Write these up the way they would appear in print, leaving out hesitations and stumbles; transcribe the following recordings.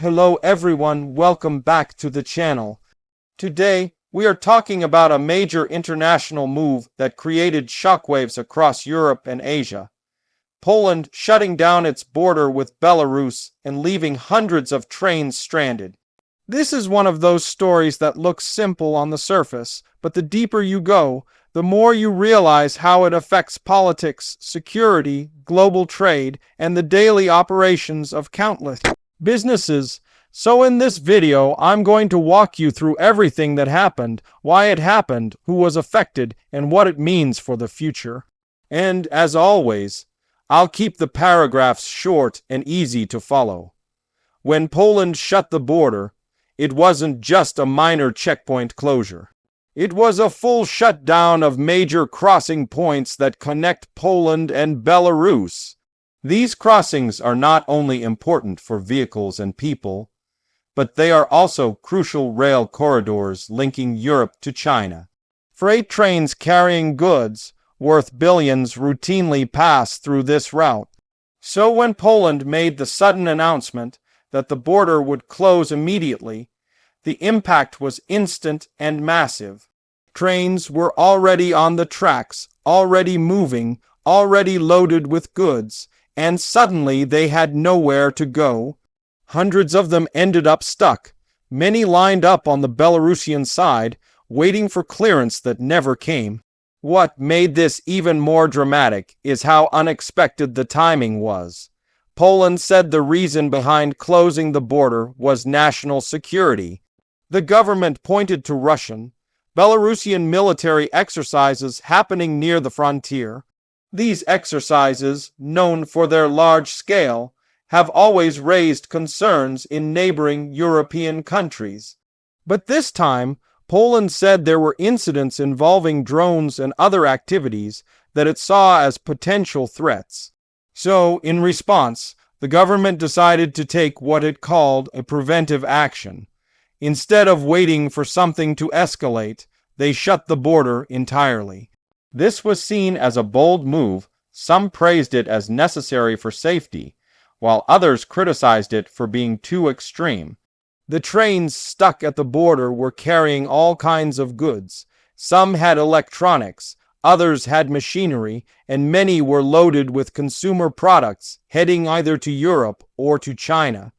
Hello everyone, welcome back to the channel. Today, we are talking about a major international move that created shockwaves across Europe and Asia. Poland shutting down its border with Belarus and leaving hundreds of trains stranded. This is one of those stories that looks simple on the surface, but the deeper you go, the more you realize how it affects politics, security, global trade, and the daily operations of countless businesses. So in this video, I'm going to walk you through everything that happened, why it happened, who was affected, and what it means for the future. And as always, I'll keep the paragraphs short and easy to follow. When Poland shut the border, it wasn't just a minor checkpoint closure. It was a full shutdown of major crossing points that connect Poland and Belarus. These crossings are not only important for vehicles and people, but they are also crucial rail corridors linking Europe to China. Freight trains carrying goods worth billions routinely pass through this route. So when Poland made the sudden announcement that the border would close immediately, the impact was instant and massive. Trains were already on the tracks, already moving, already loaded with goods, and suddenly they had nowhere to go. Hundreds of them ended up stuck, many lined up on the Belarusian side, waiting for clearance that never came. What made this even more dramatic is how unexpected the timing was. Poland said the reason behind closing the border was national security. The government pointed to Russian, Belarusian military exercises happening near the frontier. These exercises, known for their large scale, have always raised concerns in neighboring European countries. But this time, Poland said there were incidents involving drones and other activities that it saw as potential threats. So, in response, the government decided to take what it called a preventive action. Instead of waiting for something to escalate, they shut the border entirely. This was seen as a bold move. Some praised it as necessary for safety, while others criticized it for being too extreme. The trains stuck at the border were carrying all kinds of goods. Some had electronics, others had machinery, and many were loaded with consumer products heading either to Europe or to China.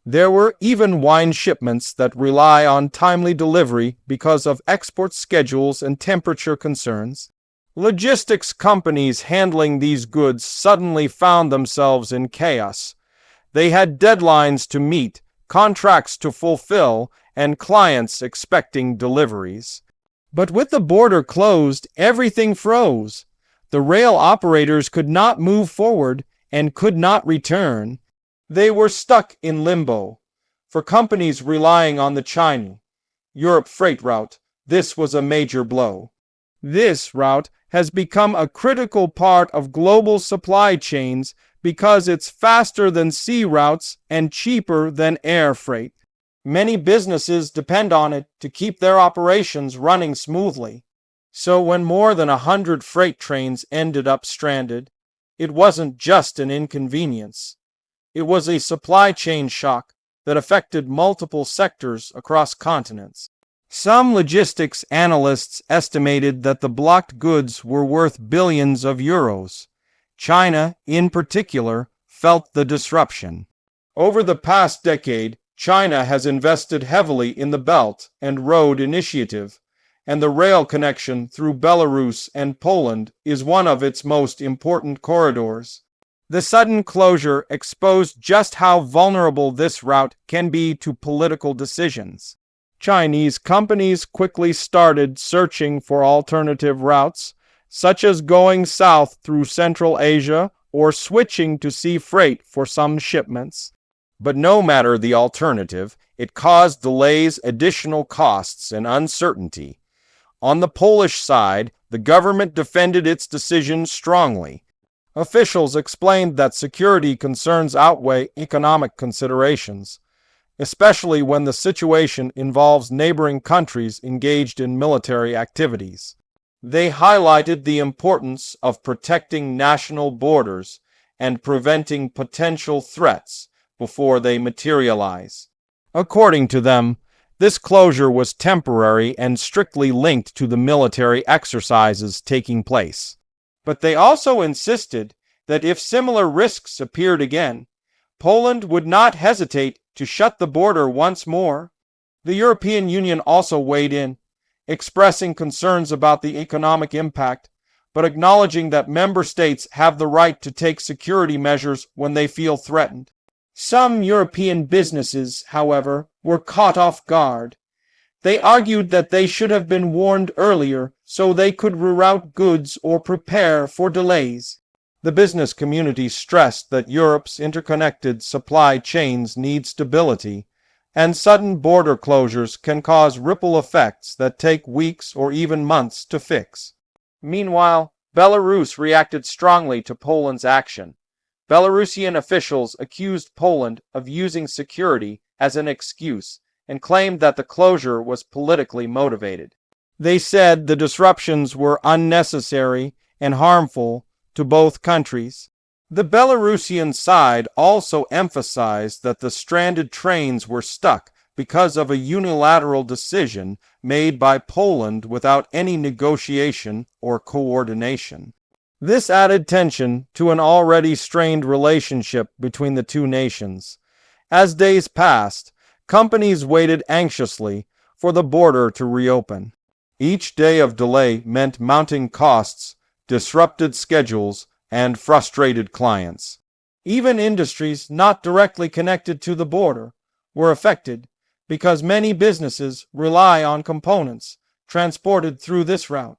There were even wine shipments that rely on timely delivery because of export schedules and temperature concerns. Logistics companies handling these goods suddenly found themselves in chaos. They had deadlines to meet, contracts to fulfill, and clients expecting deliveries. But with the border closed, everything froze. The rail operators could not move forward and could not return. They were stuck in limbo. For companies relying on the China-Europe freight route, this was a major blow. This route has become a critical part of global supply chains because it's faster than sea routes and cheaper than air freight. Many businesses depend on it to keep their operations running smoothly. So when more than 100 freight trains ended up stranded, it wasn't just an inconvenience. It was a supply chain shock that affected multiple sectors across continents. Some logistics analysts estimated that the blocked goods were worth billions of euros. China, in particular, felt the disruption. Over the past decade, China has invested heavily in the Belt and Road Initiative, and the rail connection through Belarus and Poland is one of its most important corridors. The sudden closure exposed just how vulnerable this route can be to political decisions. Chinese companies quickly started searching for alternative routes, such as going south through Central Asia or switching to sea freight for some shipments. But no matter the alternative, it caused delays, additional costs, and uncertainty. On the Polish side, the government defended its decision strongly. Officials explained that security concerns outweigh economic considerations, especially when the situation involves neighboring countries engaged in military activities. They highlighted the importance of protecting national borders and preventing potential threats before they materialize. According to them, this closure was temporary and strictly linked to the military exercises taking place. But they also insisted that if similar risks appeared again, Poland would not hesitate to shut the border once more. The European Union also weighed in, expressing concerns about the economic impact, but acknowledging that member states have the right to take security measures when they feel threatened. Some European businesses, however, were caught off guard. They argued that they should have been warned earlier so they could reroute goods or prepare for delays. The business community stressed that Europe's interconnected supply chains need stability, and sudden border closures can cause ripple effects that take weeks or even months to fix. Meanwhile, Belarus reacted strongly to Poland's action. Belarusian officials accused Poland of using security as an excuse and claimed that the closure was politically motivated. They said the disruptions were unnecessary and harmful to both countries. The Belarusian side also emphasized that the stranded trains were stuck because of a unilateral decision made by Poland without any negotiation or coordination. This added tension to an already strained relationship between the two nations. As days passed, companies waited anxiously for the border to reopen. Each day of delay meant mounting costs, disrupted schedules, and frustrated clients. Even industries not directly connected to the border were affected because many businesses rely on components transported through this route.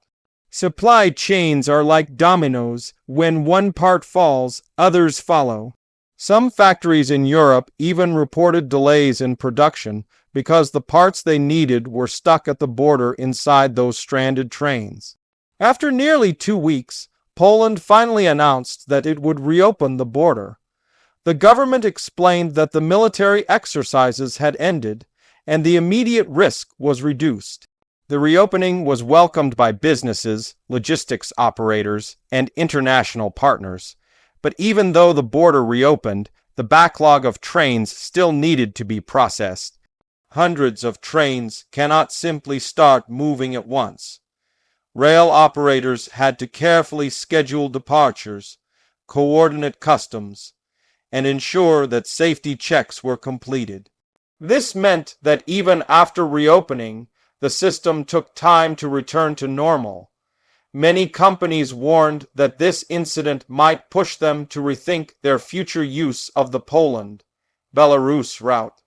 Supply chains are like dominoes. When one part falls, others follow. Some factories in Europe even reported delays in production because the parts they needed were stuck at the border inside those stranded trains. After nearly 2 weeks, Poland finally announced that it would reopen the border. The government explained that the military exercises had ended and the immediate risk was reduced. The reopening was welcomed by businesses, logistics operators, and international partners. But even though the border reopened, the backlog of trains still needed to be processed. Hundreds of trains cannot simply start moving at once. Rail operators had to carefully schedule departures, coordinate customs, and ensure that safety checks were completed. This meant that even after reopening, the system took time to return to normal. Many companies warned that this incident might push them to rethink their future use of the Poland-Belarus route.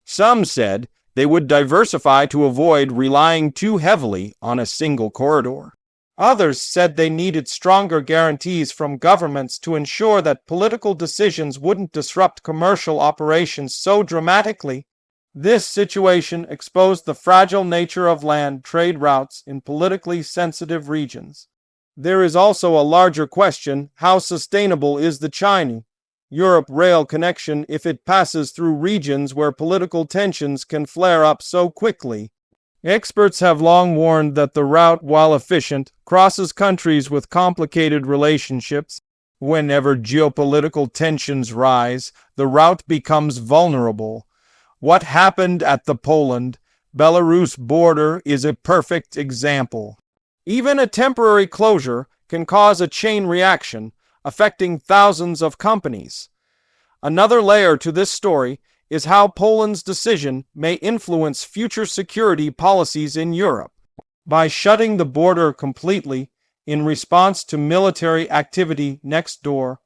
Some said they would diversify to avoid relying too heavily on a single corridor. Others said they needed stronger guarantees from governments to ensure that political decisions wouldn't disrupt commercial operations so dramatically. This situation exposed the fragile nature of land trade routes in politically sensitive regions. There is also a larger question: how sustainable is the China-Europe rail connection if it passes through regions where political tensions can flare up so quickly? Experts have long warned that the route, while efficient, crosses countries with complicated relationships. Whenever geopolitical tensions rise, the route becomes vulnerable. What happened at the Poland-Belarus border is a perfect example. Even a temporary closure can cause a chain reaction, affecting thousands of companies. Another layer to this story is how Poland's decision may influence future security policies in Europe. By shutting the border completely in response to military activity next door,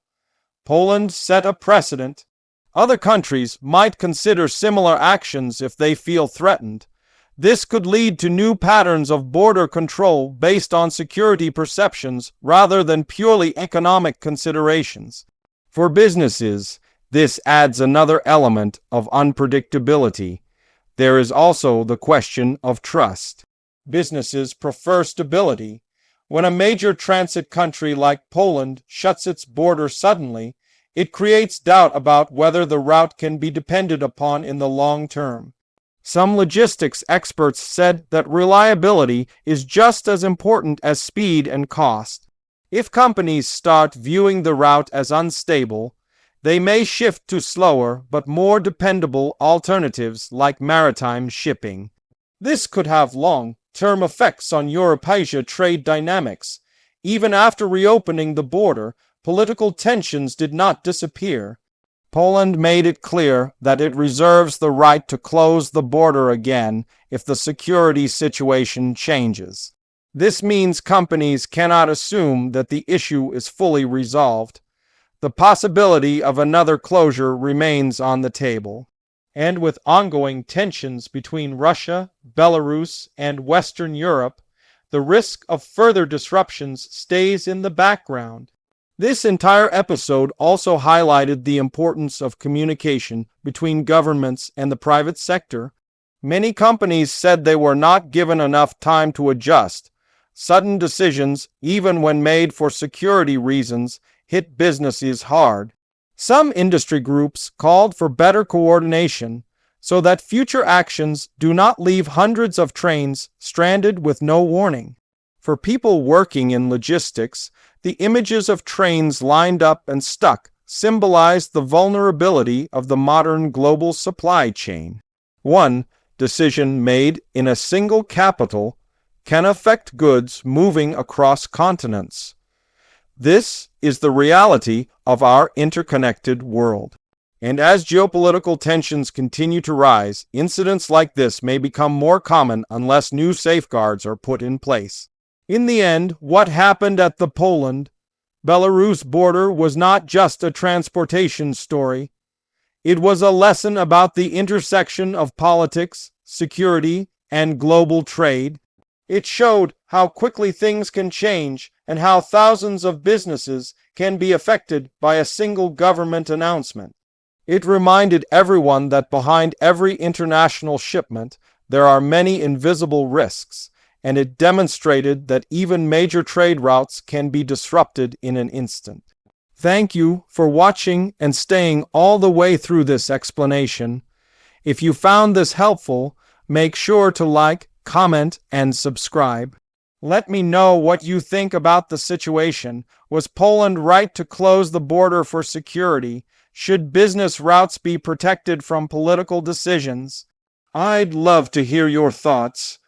Poland set a precedent. Other countries might consider similar actions if they feel threatened. This could lead to new patterns of border control based on security perceptions rather than purely economic considerations. For businesses, this adds another element of unpredictability. There is also the question of trust. Businesses prefer stability. When a major transit country like Poland shuts its border suddenly, it creates doubt about whether the route can be depended upon in the long term. Some logistics experts said that reliability is just as important as speed and cost. If companies start viewing the route as unstable, They may shift to slower but more dependable alternatives like maritime shipping. This could have long-term effects on Europe-Asia trade dynamics. Even after reopening the border, political tensions did not disappear. Poland made it clear that it reserves the right to close the border again if the security situation changes. This means companies cannot assume that the issue is fully resolved. The possibility of another closure remains on the table. And with ongoing tensions between Russia, Belarus, and Western Europe, the risk of further disruptions stays in the background. This entire episode also highlighted the importance of communication between governments and the private sector. Many companies said they were not given enough time to adjust. Sudden decisions, even when made for security reasons, hit businesses hard. Some industry groups called for better coordination so that future actions do not leave hundreds of trains stranded with no warning. For people working in logistics, the images of trains lined up and stuck symbolized the vulnerability of the modern global supply chain. One decision made in a single capital can affect goods moving across continents. This is the reality of our interconnected world. And as geopolitical tensions continue to rise, incidents like this may become more common unless new safeguards are put in place. In the end, what happened at the Poland-Belarus border was not just a transportation story. It was a lesson about the intersection of politics, security, and global trade. It showed how quickly things can change and how thousands of businesses can be affected by a single government announcement. It reminded everyone that behind every international shipment, there are many invisible risks, and it demonstrated that even major trade routes can be disrupted in an instant. Thank you for watching and staying all the way through this explanation. If you found this helpful, make sure to like, comment, and subscribe. Let me know what you think about the situation. Was Poland right to close the border for security? Should business routes be protected from political decisions? I'd love to hear your thoughts.